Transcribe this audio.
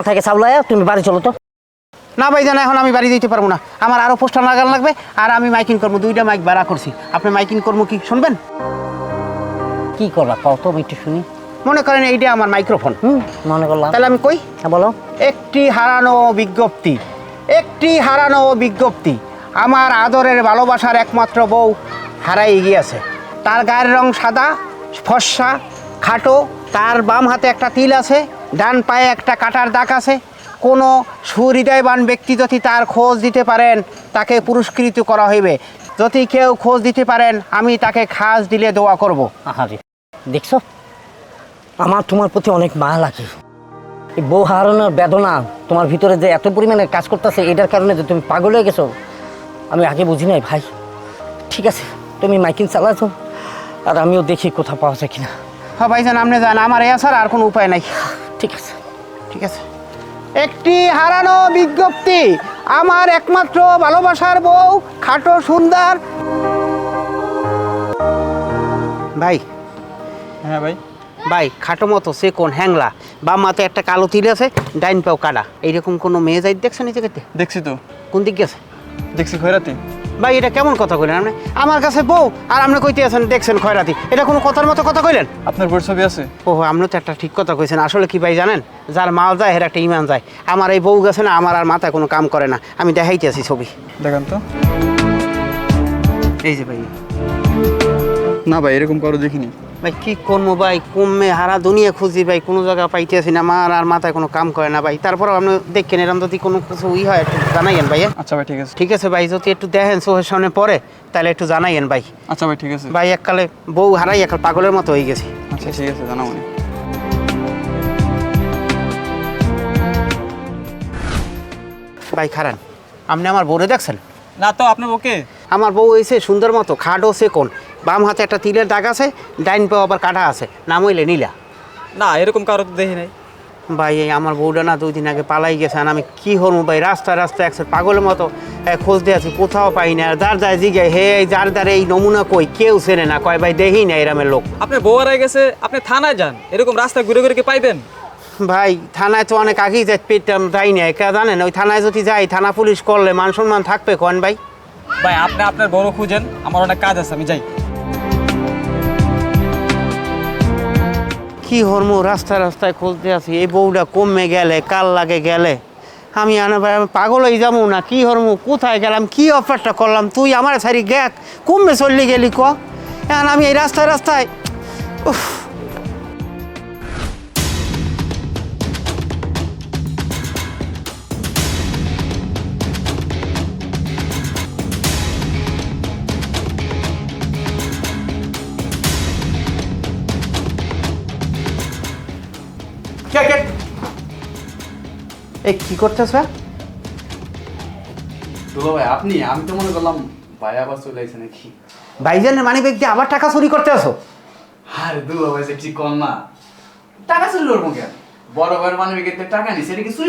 থেকে সাবলায় তুমি বাড়ি চলো তো। না ভাইজান, এখন আমি বাড়ি দিতে পারবো না, আমার আরো পোস্টার লাগানো লাগবে, আর আমি মাইকিং করবো, 2টা মাইক ভাড়া করছি। আপনি মাইকিং করবো কি শুনবেন? কি করবা কত আমি একটু শুনি। মনে করেন এইটা আমার মাইক্রোফোন, মনে করলাম। তাহলে আমি কই, হ্যাঁ বলো। একটি হারানো বিজ্ঞপ্তি, একটি হারানো বিজ্ঞপ্তি। আমার আদরের ভালোবাসার একমাত্র বউ হারাই গিয়েছে। তার গায়ের রং সাদা, ফর্সা, খাটো, তার বাম হাতে একটা তিল আছে, ডান পায়ে একটা কাটার দাগ আছে। কোনো সুহৃদয়বান ব্যক্তি যদি তার খোঁজ দিতে পারেন, তাকে পুরস্কৃত করা হইবে। যদি কেউ খোঁজ দিতে পারেন, আমি তাকে খাস দিলে দোয়া করব। আহারে, দেখছো আমার তোমার প্রতি অনেক মায়া লাগে। এই বউ হারানোর বেদনা তোমার ভিতরে যে এত পরিমাণে কাজ করতেছে, এটার কারণে যে তুমি পাগল হয়ে গেছো, আমি আগে বুঝি নাই ভাই। ঠিক আছে, তুমি মাইকিং চালাছো, আর আমিও দেখি কোথাও পাওয়া যায় কিনা। হ্যাঁ ভাইজান, আপনি যান, আমার এ আসার আর কোনো উপায় নাই। ঠিক আছে, ঠিক আছে। একটি হারানো বিজ্ঞপ্তি, আমার একমাত্র ভালোবাসার বউ, খাটো সুন্দর। ভাই। হ্যাঁ ভাই। ভাই, খাটো মতো সে কোন হ্যাংলা, বাম মাথায় একটা কালো তিল আছে, ডাইন পাও কাটা, এইরকম কোনো মেয়ে যাই দেখছেন এই জায়গাতে? দেখছি তো। কোন দিক গেছে? দেখছি খয়রাতি। ভাই, এটা কেমন কথা কইলেন আপনি? আমার কাছে বউ আর আপনি কইতে আছেন দেখছেন খয়রাতি, এটা কোনো কথার মতো কথা কইলেন? আপনার বউর ছবি আছে? ও, আপনি তো একটা ঠিক কথা কইছেন। আসলে কি ভাই জানেন, যার মাল যায় এর একটা ইমান যায়। আমার এই বউ গেছে না, আমার আর মাথায় কোনো কাম করে না। আমি দেখাইতে আছি ছবি, দেখান তো। এই যে ভাই। না ভাই, এরকম কারো দেখিনি। ভাই কি করবো ভাই, কমে হারা দুনিয়া খুঁজি ভাই, কোনো জায়গা পাইতে আসি না, আমার আর মাথায় কোনো কাম করে না ভাই। তারপরেও আপনি দেখেন, এরকম যদি কোনো কিছু হয় একটু জানাইয়েন ভাই। আচ্ছা ভাই, ঠিক আছে। ঠিক আছে ভাই, যদি একটু দেখেন চোখের সামনে পড়ে, তাহলে একটু জানাইয়েন ভাই। আচ্ছা ভাই, ঠিক আছে। ভাই এককালে বউ হারাই একাল পাগলের মতো হয়ে গেছি। আচ্ছা ঠিক আছে, জানাবো। ভাই খারান, আপনি আমার বউরে দেখছেন? না তো, আপনার ওকে? আমার বউ হয়েছে সুন্দর মতো, খাটো সে কোন, বাম হাতে একটা তিলের দাগ আছে, ডাইন পাও আবার কাটা আছে, নাম হইলে নীলা। না, এরকম কারো তো দেখি নাই। ভাই এই আমার বউটা না 2 দিন আগে পালাই গেছে, আর আমি কি হরমু ভাই, রাস্তায় রাস্তায় একসাথে পাগলের মতো খোঁজ দিয়ে আছি, কোথাও পাই না। যার যায় জিগায়, হে যার দ্বারে এই নমুনা কই, কেউ চেনে না, কয় ভাই দেখি না এরামের লোক। আপনার বউ হারাই গেছে, আপনি থানায় যান, এরকম রাস্তায় ঘুরে ঘুরে কি পাইবেন? ভাই থানায় তো অনেক আগেই যাই, পেতাম যাই না, কে জানেন ওই থানায় যদি যাই, থানা পুলিশ করলে মান সম্মান থাকবে কোন ভাই? ভাই আপনি আপনার বড় খুঁজেন, আমার অনেক কাজ আছে, আমি যাই। কি হরমু, রাস্তায় রাস্তায় খুঁজতে আছি, এই বউটা কমে গেলে কাল লাগে গেলে আমি আনা ভাই, আমি পাগল হয়ে যাবো না। কি হরমু, কোথায় গেলাম, কি অফারটা করলাম, তুই আমার সারি গ্যাক কমে চললি গেলি ক, এখন আমি এই রাস্তায় রাস্তায়। উফ, এই কি করতেছ? দুলা ভাই আপনি, আমি তো মনে করলাম ভাই আবার চলে আসছে নাকি। ভাইজানের মানি ব্যাগ দিয়ে আবার টাকা চুরি করতে আসো? আরে দুলা ভাই, সে কি কম না, টাকা চুরি করবো কেন? বড় ভাইয়ের মানি ব্যাগের টাকা নিছে, এটা কি চুরি